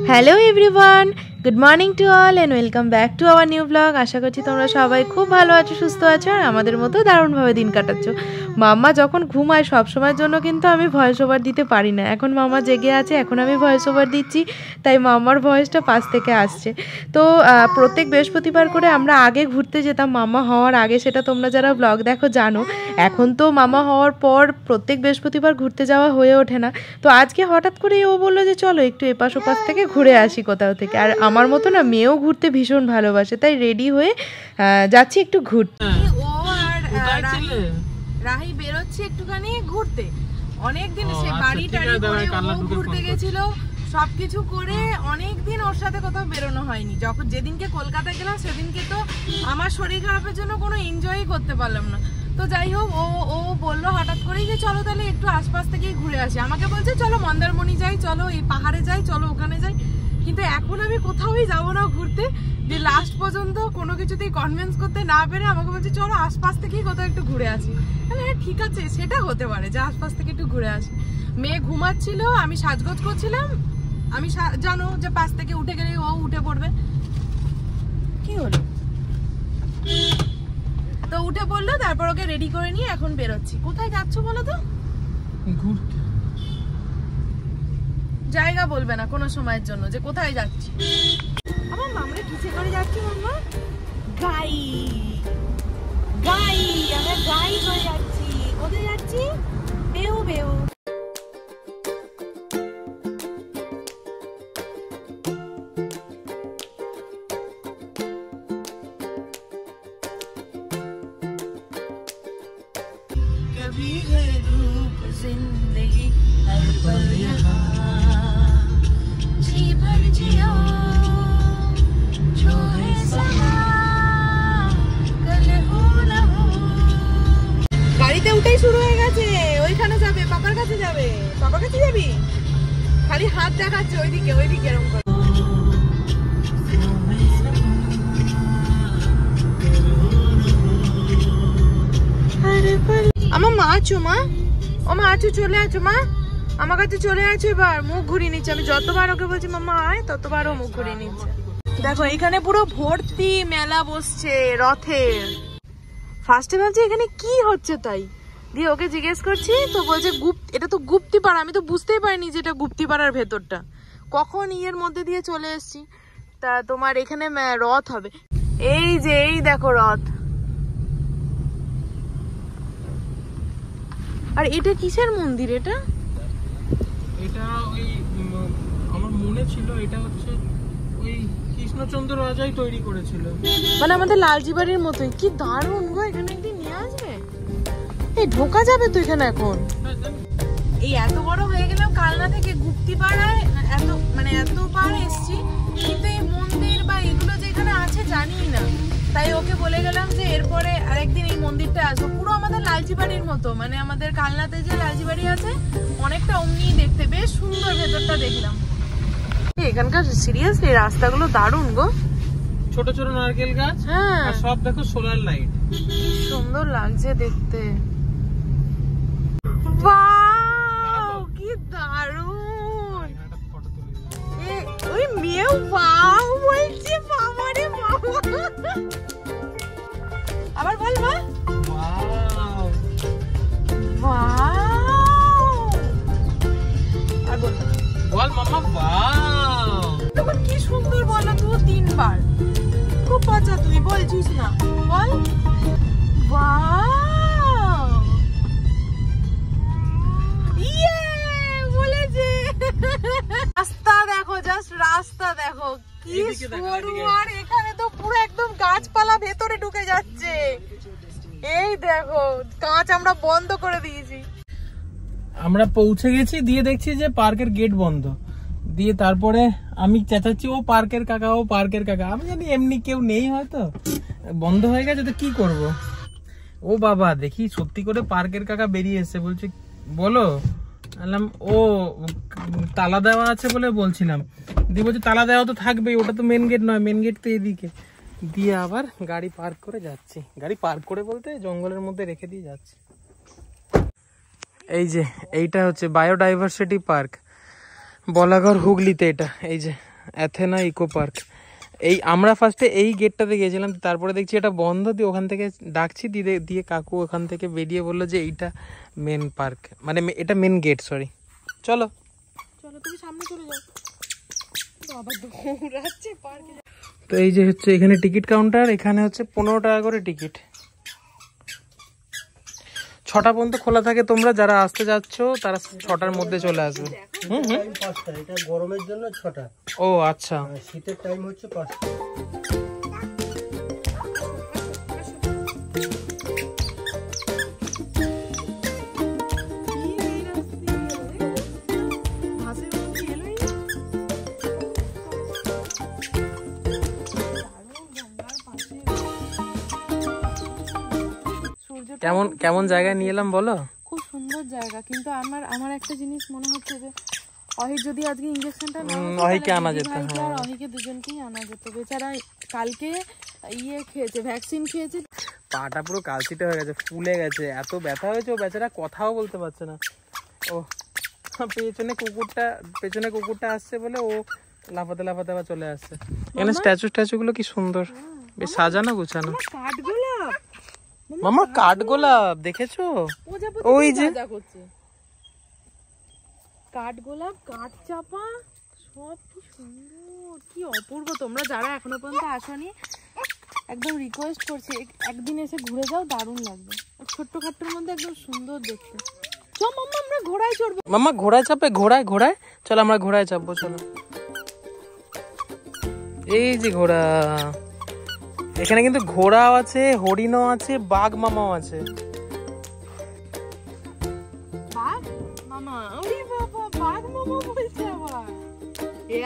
Hello everyone, good morning to all and welcome back to our new blog. আশা করছি তোমরা সবাই খুব ভালো আছো, সুস্থ আছো আর আমাদের মতো দারুণভাবে দিন কাটাচ্ছ। মাম্মা যখন ঘুমায় সব সময়ের জন্য কিন্তু আমি ভয়েস ওভার দিতে পারি না। এখন মাম্মা জেগে আছে, এখন আমি ভয়েস ওভার দিচ্ছি, তাই মাম্মার ভয়েসটা পাশ থেকে আসছে। তো প্রত্যেক বৃহস্পতিবার করে আমরা আগে ঘুরতে যেতাম মাম্মা হওয়ার আগে, সেটা তোমরা যারা ব্লগ দেখো জানো। এখন তো মামা হওয়ার পর প্রত্যেক বৃহস্পতিবার ঘুরতে যাওয়া হয়ে ওঠে না। তো আজকে হঠাৎ করেই ও বললো যে চলো একটু এপাশ ওপাশ থেকে ঘুরে আসি কোথাও থেকে। আর আমার মতো না মেয়েও ঘুরতে ভীষণ ভালোবাসে, তাই রেডি হয়ে যাচ্ছি একটু ঘুরতে। ও আর রাহি বেরোচ্ছে একটুখানি ঘুরতে। অনেকদিন সে বাড়ি টাড়ি ঘুরতে গেছিল, সবকিছু করে অনেকদিন ওর সাথে কোথাও বেরোনো হয়নি। যখন যেদিনকে কলকাতায় গেলাম সেদিনকে তো আমার শরীর খারাপের জন্য কোনো এনজয়ই করতে পারলাম না। তো যাই হোক, ও বললো হঠাৎ করেই যে চলো তাহলে একটু আশপাশ থেকেই ঘুরে আসি। আমাকে বলছে চলো মন্দারমণি যাই, চলো এই পাহাড়ে যাই, চলো ওখানে যাই। কিন্তু এখন আমি কোথাওই যাবো না ঘুরতে, যে লাস্ট পর্যন্ত কোনো কিছুতেই কনভিন্স করতে না পেরে আমাকে বলছে চলো আশপাশ থেকেই কোথাও একটু ঘুরে আসি। হ্যাঁ ঠিক আছে, সেটা হতে পারে যে আশপাশ থেকে একটু ঘুরে আসি। মেয়ে ঘুমাচ্ছিল, আমি সাজগোজ করছিলাম। আমি জানো যে পাশ থেকে উঠে গেলে ও উঠে পড়বে। কি হলো? তো উঠে পড়লো, তারপর ওকে রেডি করে নিয়ে এখন বেরোচ্ছি। কোথায় যাচ্ছ বলো তো? ঘুরতে। জায়গা বলবে না কোনো সময়ের জন্য যে কোথায় যাচ্ছি। আমার মামরা কিসে করে যাচ্ছি? মাম্মা গাই গাই, আমরা গাই করে যাচ্ছি। কোথায় যাচ্ছি? বেউ বেউ। कभी है धूप जिंदगी हर पल यहाँ, जी भर जियो जो है सदा, कल हो ना हो। গাড়িতে উঠেই শুরু হয়ে গেছে। ওইখানে যাবে, পাপার কাছে যাবে। পাপার কাছে যাবি? খালি হাত দেখাচ্ছে ওইদিকে ওইদিকে এরকম করে। আমার মা আছো? মা, ও মা আছো? চলে আছো মা, আমার কাছে চলে আছো। এবার মুখ ঘুরিয়ে নিচ্ছে। আমি যতবার ওকে বলছি মাম্মা আয়, ততবার ও মুখ ঘুরিয়ে নিচ্ছে। দেখো এখানে পুরো ভর্তি মেলা বসছে রথের। ফার্স্টে ভাবছি এখানে কি হচ্ছে, তাই দিয়ে ওকে জিজ্ঞেস করছি, তো বলছে এটা তো গুপ্তিপাড়া। আমি তো বুঝতেই পারিনি যে এটা গুপ্তিপাড়ার ভেতরটা। কখন ইয়ের মধ্যে দিয়ে চলে এসছি। তা তোমার এখানে রথ হবে। এই যে এই দেখো রথ। আর এটা কিসের মন্দির? এটা ওই আমার মনে ছিল এটা হচ্ছে ওই কৃষ্ণচন্দ্র রাজাই তৈরি করেছিল, মানে আমাদের লালজি বাড়ির মতোই। কি দারুণ গো, এখানে একদিন নিয়ে আসবে। এই ঢোকা যাবে তো এখানে এখন? এই এত বড় হয়ে গেলাম কালনা থেকে গুপ্তিপাড়ায়, এত পার এসছি, কিন্তু এই মন্দির বা এগুলো যে এখানে আছে জানি না। তাই ওকে বলে গেলাম যে এরপরে আরেকদিন এই মন্দিরটা আসবো। পুরো আমাদের লালজি বাড়ির মতো, মানে আমাদের কালনাতে যে লালজি বাড়ি আছে অনেকটা অমনি দেখতে, বেশ সুন্দর ভেতরটা দেখলাম। এখানকার সিরিয়াসলি রাস্তাগুলো দারুণ গো। ছোট ছোট নারকেল গাছ, হ্যাঁ, আর সব দেখো সোলার লাইট। সুন্দর লাগছে দেখতে। ওয়াও কি দারুণ। ওই মেয়ে ওয়াও বলছে, বাবা রে বাবা। আবার বল মা। Wow wow. আর বল মাম্মা ওয়াও। তখন কি সুন্দর বলো তো, তিনবার। খুব পচা, তুই বলছিস না, বল ওয়াও। ইয়ে বলেছে। রাস্তা দেখো, জাস্ট রাস্তা দেখো কি সরু। আর এখানে তো পুরো একদম গাছপালা ভেতরে ঢুকে যাচ্ছে। এই দেখো কাঁচ আমরা বন্ধ করে দিয়েছি। আমরা পৌঁছে গেছি, দিয়ে দেখছি যে পার্কের গেট বন্ধ। দিয়ে তারপরে আমি চেঁচাচ্ছি ও পার্কের কাকা, ও পার্কের কাকা। আমি জানি এমনি কেউ নেই, হয়তো বন্ধ হয়ে গেছে, তো কি করব। ও বাবা, দেখি সত্যি করে পার্কের কাকা বেরিয়ে এসে বলছে বলো। বললাম ও তালা দেওয়া আছে বলে বলছিলাম। দিয়ে বলছে তালা দেওয়া তো থাকবেই, ওটা তো মেন গেট নয়, মেন গেট তো এদিকে। দিয়ে আবার গাড়ি পার্ক করে যাচ্ছি। গাড়ি পার্ক করে বলতে জঙ্গলের মধ্যে রেখে দিয়ে যাচ্ছি। এই যে এইটা হচ্ছে বায়োডাইভার্সিটি পার্ক, বলাগড় হুগলিতে। এটা এই যে অ্যাথেনা ইকো পার্ক। এই আমরা ফার্স্টে এই গেটটাতে গিয়েছিলাম, তারপরে দেখছি এটা বন্ধ, দিয়ে ওখান থেকে ডাকছি দিয়ে কাকু ওখান থেকে বেরিয়ে বললো যে এইটা মেন পার্ক, মানে এটা মেন গেট, সরি। চলো চলো তুমি সামনে চলে যাও। বাবা দৌড়াচ্ছে পার্কে। তো এই যে হচ্ছে এখানে টিকিট কাউন্টার, এখানে হচ্ছে 15 টাকা করে টিকিট। 6টা পর্যন্ত খোলা থাকে, তোমরা যারা আসতে যাচ্ছ তারা 6টার মধ্যে চলে আসবে। এটা গরমের জন্য 6টা। ও আচ্ছা, শীতের টাইম হচ্ছে 5টা। কেমন কেমন জায়গায় নিয়ে এলাম বলো? খুব সুন্দর জায়গা, কিন্তু আমার একটা জিনিস মনে হচ্ছে যে অহির যদি আজকে ইনজেকশনটা না হতো, অহিকে আনা যেত। আর অহিকে দুজনকেই আনা যেত। বেচারা কালকে খেয়েছে, ভ্যাকসিন খেয়েছে, পাটা পুরো কালচিটে হয়ে গেছে, ফুলে গেছে, এত ব্যথা হয়েছে, ও বেচারা কথাও বলতে পারছে না। ও পেছনে কুকুরটা আসছে বলে ও লাফাতে লাফাতে আবার চলে আসছে। এখানে স্ট্যাচু গুলো কি সুন্দর, বেশ সাজানো গুছানো। কাঠগোলাপ, মামা কাঠগোলাপ দেখেছো? ওই যে কাঠগোলাপ, কাঠচাপা, সব কি সুন্দর, কি অপূর্ব। তোমরা যারা এখনো পর্যন্ত আসনি, একদম রিকোয়েস্ট করছি একদিন এসে ঘুরে যাও, দারুণ লাগবে। ছোট্ট খাট্টোর মধ্যে একদম সুন্দর দেখতে। চল মাম্মা আমরা ঘোড়ায় চড়বো। মামা ঘোড়ায় চাপে, ঘোড়ায় চল আমরা ঘোড়ায় চাপবো, চলো। এই যে ঘোড়া, এখানে কিন্তু ঘোড়াও আছে, হরিণও আছে, বাঘ মামাও আছে। বাঘ মামা, ওরে বাবা, বাঘ মামা বলছে আবার।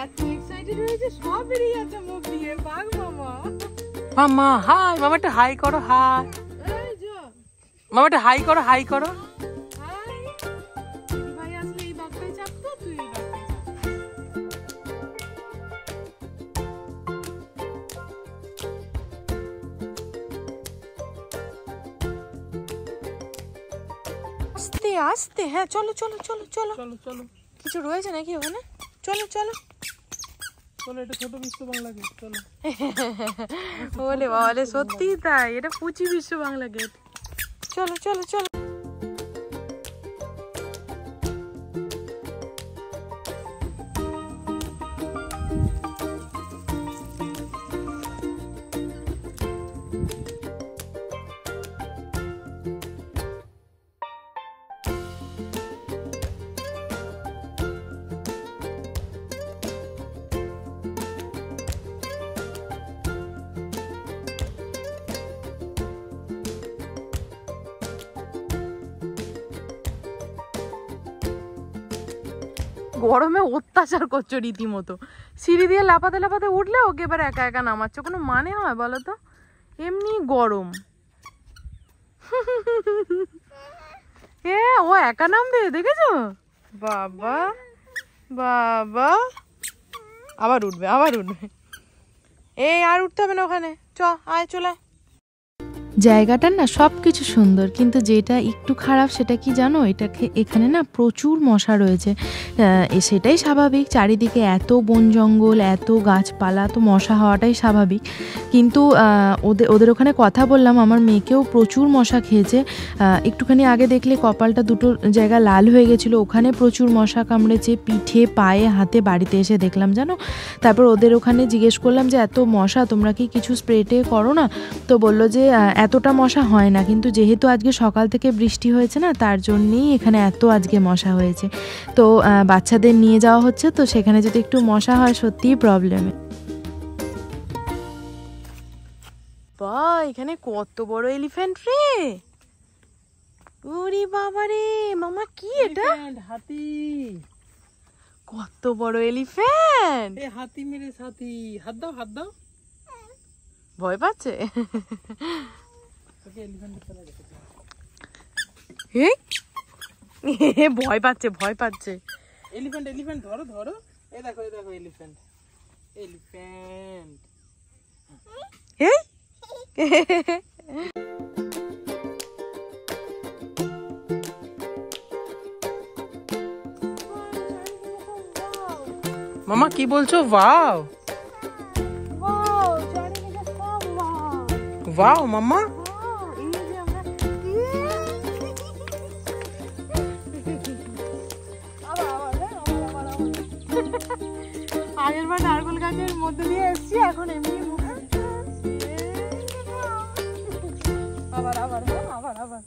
এত এক্সাইটেড হয়েছে, সব বেরিয়ে যাচ্ছে মুখ দিয়ে। বাঘ মামা, মামা হাই, মামা একটা হাই করো, হাই। এই যে মামা একটা হাই করো, হাই করো। হাই, ভাই আসলে এই বাঘটাই চাপতো, তুই এই বাঘটাই আস্তে আস্তে। হ্যাঁ চলো চলো চলো চলো চলো চলো কিছু রয়েছে নাকি ওখানে? চলো চলো চলো, এটা ছোট বিশ্ব বাংলা গেট, চলো। বলে বলে সত্যি তাই, এটা পুচি বিশ্ব বাংলা গেট। চলো চলো চলো। গরমে অত্যাচার করছো রীতিমতো, সিঁড়ি দিয়ে লাফাতে লাফাতে উঠলে ওকে এবার একা একা নামাচ্ছ, কোনো মানে হয় বলো তো? এমনি গরম। ও একা নামবে, দেখেছো? বাবা বাবা, আবার উঠবে আবার উঠবে। এই আর উঠতে হবে না ওখানে, আয় চলে। জায়গাটার না সব কিছু সুন্দর, কিন্তু যেটা একটু খারাপ সেটা কি জানো, এখানে না প্রচুর মশা রয়েছে। সেটাই স্বাভাবিক, চারিদিকে এত বন জঙ্গল, এত গাছপালা, তো মশা হওয়াটাই স্বাভাবিক। কিন্তু ওদের ওখানে কথা বললাম, আমার মেয়েকেও প্রচুর মশা খেয়েছে। একটুখানি আগে দেখলে কপালটা দুটো জায়গা লাল হয়ে গেছিলো, ওখানে প্রচুর মশা কামড়েছে, পিঠে পায়ে হাতে। বাড়িতে এসে দেখলাম জানো। তারপর ওদের ওখানে জিজ্ঞেস করলাম যে এত মশা তোমরা কি কিছু স্প্রে টে করো না? তো বললো যে এতটা মশা হয় না, কিন্তু যেহেতু আজকে সকাল থেকে বৃষ্টি হয়েছে না, তার জন্যেই এখানে এত আজকে মশা হয়েছে। তো বাচ্চাদের নিয়ে যাওয়া হচ্ছে, তো সেখানে যদি একটু মশা হয় সত্যিই প্রবলেম। বা এখানে কত বড় এলিফ্যান্ট রে! ওরে বাবা রে মামা, কি এটা? হাতি। কত বড় এলিফ্যান্ট! এ হাতি মেরে হাতি, হাত দাও হাত দাও। ভয় পাচ্ছে। ভয় পাচ্ছে ভয় পাচ্ছে। এলিফ্যান্ট এলিফ্যান্ট ধরো ধরো, এই দেখো এলিফ্যান্ট এলিফ্যান্ট। মামা কি বলছো? ওয়াও ওয়াও মাম্মা, আগের বার নারকেল গাছের মধ্যে দিয়ে এসছি, এখন এমনি আবার আবার আবার আবার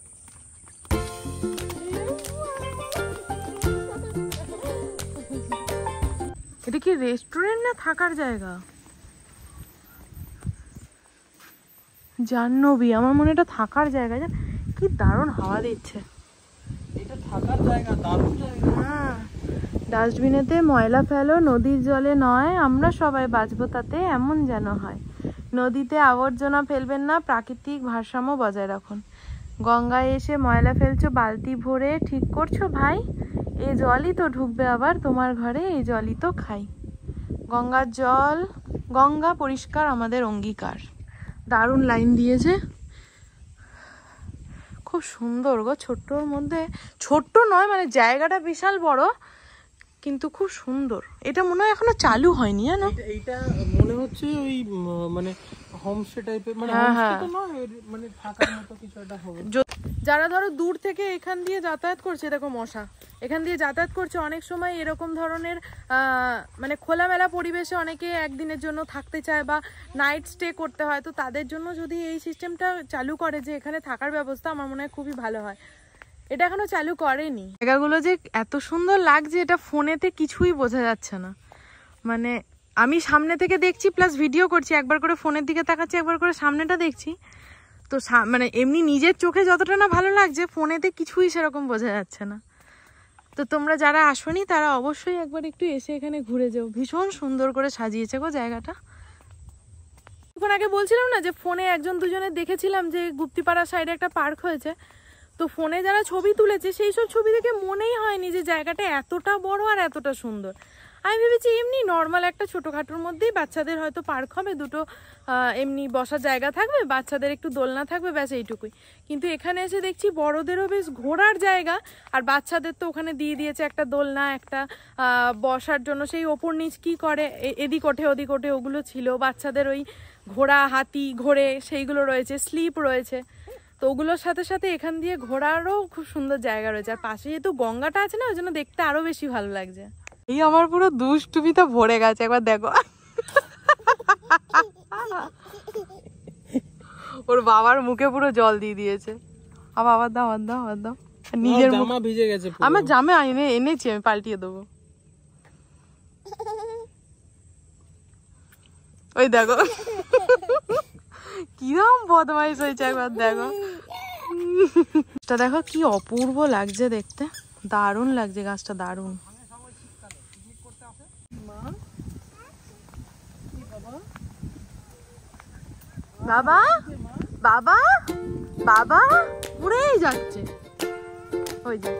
এটা কি রেস্টুরেন্ট না থাকার জায়গা? জাহ্নবী, আমার মনে এটা থাকার জায়গা। জান কি দারুণ হাওয়া দিচ্ছে। এটা থাকার জায়গা, দারুণ জায়গা। হ্যাঁ, ডাস্টবিনেতে ময়লা ফেলো, নদীর জলে নয়, আমরা সবাই বাঁচবো তাতে, এমন যেন হয়। নদীতে আবর্জনা ফেলবেন না, প্রাকৃতিক ভারসাম্য বজায় রাখুন। গঙ্গায় এসে ময়লা ফেলছো বালতি ভরে, ঠিক করছো ভাই? এই জলই তো ঢুকবে আবার তোমার ঘরে, এই জলই তো খাই। গঙ্গার জল, গঙ্গা পরিষ্কার আমাদের অঙ্গীকার। দারুণ লাইন দিয়েছে, খুব সুন্দর গো। ছোট্টর মধ্যে, ছোট্ট নয় মানে জায়গাটা বিশাল বড়, কিন্তু খুব সুন্দর। এটা মনে হয় এখনো চালু হয়নি, জানো? এইটা মনে হচ্ছে ওই মানে হোমস্টে টাইপের, মানে হোমস্টে তো নয়, মানে থাকার মতো কিছু একটা হবে। যারা ধরো দূর থেকে এখান দিয়ে যাতায়াত করছে, দেখো মশা এখান দিয়ে যাতায়াত করছে, অনেক সময় এরকম ধরনের মানে খোলামেলা পরিবেশে অনেকে একদিনের জন্য থাকতে চায় বা নাইট স্টে করতে হয়, তো তাদের জন্য যদি এই সিস্টেমটা চালু করে যে এখানে থাকার ব্যবস্থা, আমার মনে হয় খুবই ভালো হয়। এটা এখনো চালু করেনি। জায়গাগুলো যে এত সুন্দর লাগছে, এটা ফোনেতে কিছুই বোঝা যাচ্ছে না। মানে আমি সামনে থেকে দেখছি প্লাস ভিডিও করছি, একবার করে ফোনের দিকে তাকাচ্ছি, একবার করে সামনেটা দেখছি, তো মানে এমনি নিজের চোখে যতটা না ভালো লাগছে, ফোনেতে কিছুই সেরকম বোঝা যাচ্ছে না। তো তোমরা যারা আসোনি তারা অবশ্যই একবার একটু এসে এখানে ঘুরে যাও, ভীষণ সুন্দর করে সাজিয়েছে গো জায়গাটা। কিছুক্ষণ আগে বলছিলাম না যে ফোনে একজন দুজনে দেখেছিলাম যে গুপ্তিপাড়া সাইডে একটা পার্ক হয়েছে, তো ফোনে যারা ছবি তুলেছে সেই সব ছবি দেখে মনেই হয়নি যে জায়গাটা এতটা বড় আর এতটা সুন্দর। আমি ভেবেছি এমনি নর্মাল একটা ছোটোখাটোর মধ্যেই বাচ্চাদের হয়তো পার্ক হবে, দুটো এমনি বসার জায়গা থাকবে, বাচ্চাদের একটু দোলনা থাকবে, ব্যাস এইটুকুই। কিন্তু এখানে এসে দেখছি বড়দেরও বেশ ঘোরার জায়গা, আর বাচ্চাদের তো ওখানে দিয়ে দিয়েছে একটা দোলনা, একটা বসার জন্য সেই ওপর নিচ কি করে এদিক ওঠে ওদিক ওঠে ওগুলো ছিল, বাচ্চাদের ওই ঘোড়া হাতি ঘোড়ে সেইগুলো রয়েছে, স্লিপ রয়েছে, তো ওগুলোর সাথে সাথে এখান দিয়ে ঘোরারও খুব সুন্দর জায়গা রয়েছে। আর পাশে যেহেতু গঙ্গাটা আছে না, ওই জন্য দেখতে আরো বেশি ভালো লাগছে। এই আমার পুরো দুষ্টুমিতে ভরে গেছে, একবার দেখো। ওর বাবার মুখে পুরো জল দিয়ে দিয়েছে। আবার দাও আবার দাও আবার দাও। নিজের জামা ভিজে গেছে, আমার জামা এনেছি, আমি পাল্টিয়ে দেবো। ওই দেখো কিরম বদমাইশ হয়েছে, একবার দেখো। দেখো কি অপূর্ব লাগছে দেখতে, দারুণ লাগছে গাছটা, দারুণ। বাবা বাবা বাবা উড়েই যাচ্ছে, ওই যে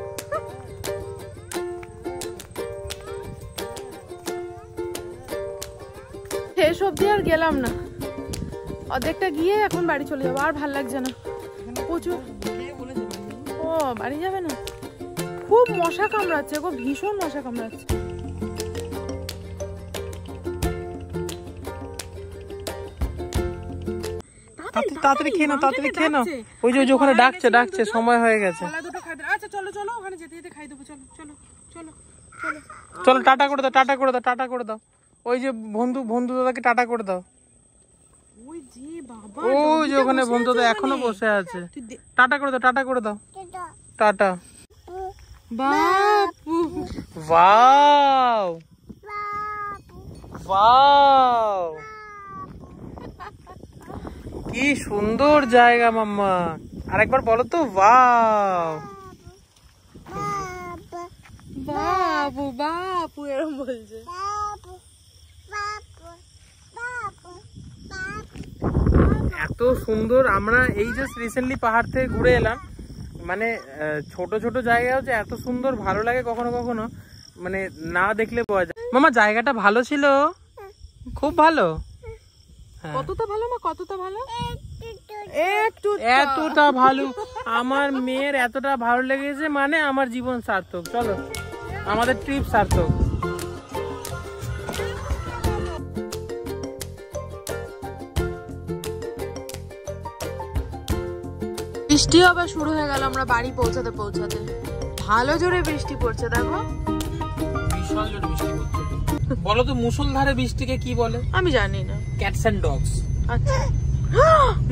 শেষ অব্দি আর গেলাম না, অর্ধেকটা গিয়ে এখন বাড়ি চলে যাবো, আর ভাল লাগছে না প্রচুর। ও বাড়ি যাবে না? খুব মশা কামড়াচ্ছে গো, ভীষণ মশা কামড়াচ্ছে। তাড়াতাড়ি খেয়ে নাও, তাড়াতাড়ি খেয়ে নাও। ওই যে ওখানে ডাকছে ডাকছে, সময় হয়ে গেছে। আচ্ছা চলো চলো, ওখানে যেতে যেতে খাই দেবো, চলো চলো চলো চলো চলো, টাটা করে দাও, টাটা করে দাও, টাটা করে দাও। ওই যে বন্ধু দাদাকে টাটা করে দাও। ওই যে বাবা, ওই যে ওখানে বন্ধু দাদা এখনো বসে আছে, টাটা করে দাও, টাটা করে দাও, টাটা। বাপু, ওয়াও ওয়াও, কি সুন্দর জায়গা মাম্মা, আরেকবার বলো তো। ওয়াও বাবু বাপু এরকম বলছে। এত সুন্দর। আমরা এই জাস্ট রিসেন্টলি পাহাড় থেকে ঘুরে এলাম, মানে ছোট ছোট জায়গা হচ্ছে এত সুন্দর, ভালো লাগে কখনো কখনো, মানে না দেখলে পাওয়া যায়। মামা জায়গাটা ভালো ছিল, খুব ভালো। কতটা ভালো মা, কতটা ভালো? এতটা ভালো, আমার মেয়ের এতটা ভালো লেগেছে, মানে আমার জীবন সার্থক। চলো, আমাদের ট্রিপ সার্থক। বৃষ্টি আবার শুরু হয়ে গেল আমরা বাড়ি পৌঁছাতে পৌঁছাতে। ভালো জোরে বৃষ্টি পড়ছে দেখো, বিশাল জোরে বৃষ্টি পড়ছে। বলো তো মুষলধারে বৃষ্টিকে কি বলে? আমি জানি না। Cats and dogs. আচ্ছা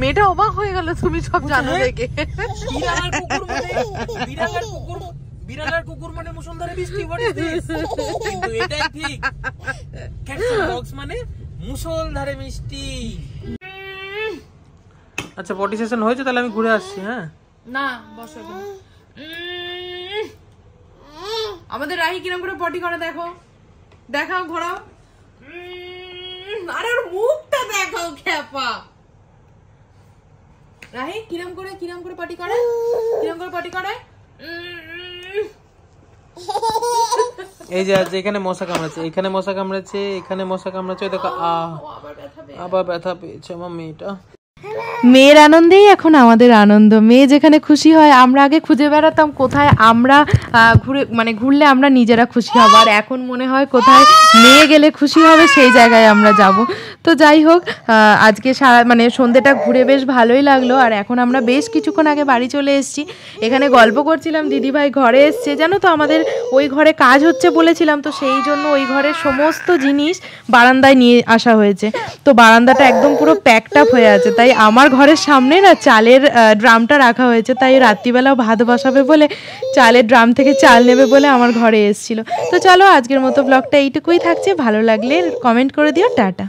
মেয়েটা অবাক হয়ে গেল, তুমি সব জানো দেখে। বিড়াল আর কুকুর মানে মুষলধারে বৃষ্টি, what is this? কিন্তু এটাই ঠিক, ক্যাটস এন্ড ডগস মানে মুষলধারে বৃষ্টি। আচ্ছা পটি সেশন হয়েছে, তাহলে আমি ঘুরে আসছি। হ্যাঁ না বসো, আমাদের রাহি কিরম করে পটি করে দেখো, দেখাও ঘোরাও। আরে ওর মুখটা দেখাও খ্যাপা। রাহি কিরম করে পটি করে, কিরম করে পটি করে। এই যে আজ এখানে মশা কামড়েছে, এখানে মশা কামড়েছে, এখানে মশা কামড়েছে, দেখো আবার ব্যথা পেয়েছে আমার মেয়েটা। মেয়ের আনন্দেই এখন আমাদের আনন্দ। মেয়ে যেখানে খুশি হয়, আমরা আগে খুঁজে বেড়াতাম কোথায় আমরা ঘুরলে আমরা নিজেরা খুশি হব, আর এখন মনে হয় কোথায় মেয়ে গেলে খুশি হবে সেই জায়গায় আমরা যাব। তো যাই হোক, আজকে সন্ধ্যেটা ঘুরে বেশ ভালোই লাগলো। আর এখন আমরা বেশ কিছুক্ষণ আগে বাড়ি চলে এসেছি। এখানে গল্প করছিলাম, দিদিভাই ঘরে এসছে, জানো তো আমাদের ওই ঘরে কাজ হচ্ছে বলেছিলাম, তো সেই জন্য ওই ঘরের সমস্ত জিনিস বারান্দায় নিয়ে আসা হয়েছে। তো বারান্দাটা একদম পুরো প্যাকড আপ হয়ে আছে, তাই আমার ঘরের সামনে না চালের ড্রামটা রাখা হয়েছে, তাই রাত্রিবেলাও ভাত বসাবে বলে চালের ড্রাম থেকে চাল নেবে বলে আমার ঘরে এসেছিল। তো চলো আজকের মতো ব্লগটা এইটুকুই থাকছে, ভালো লাগলে কমেন্ট করে দিও, টাটা।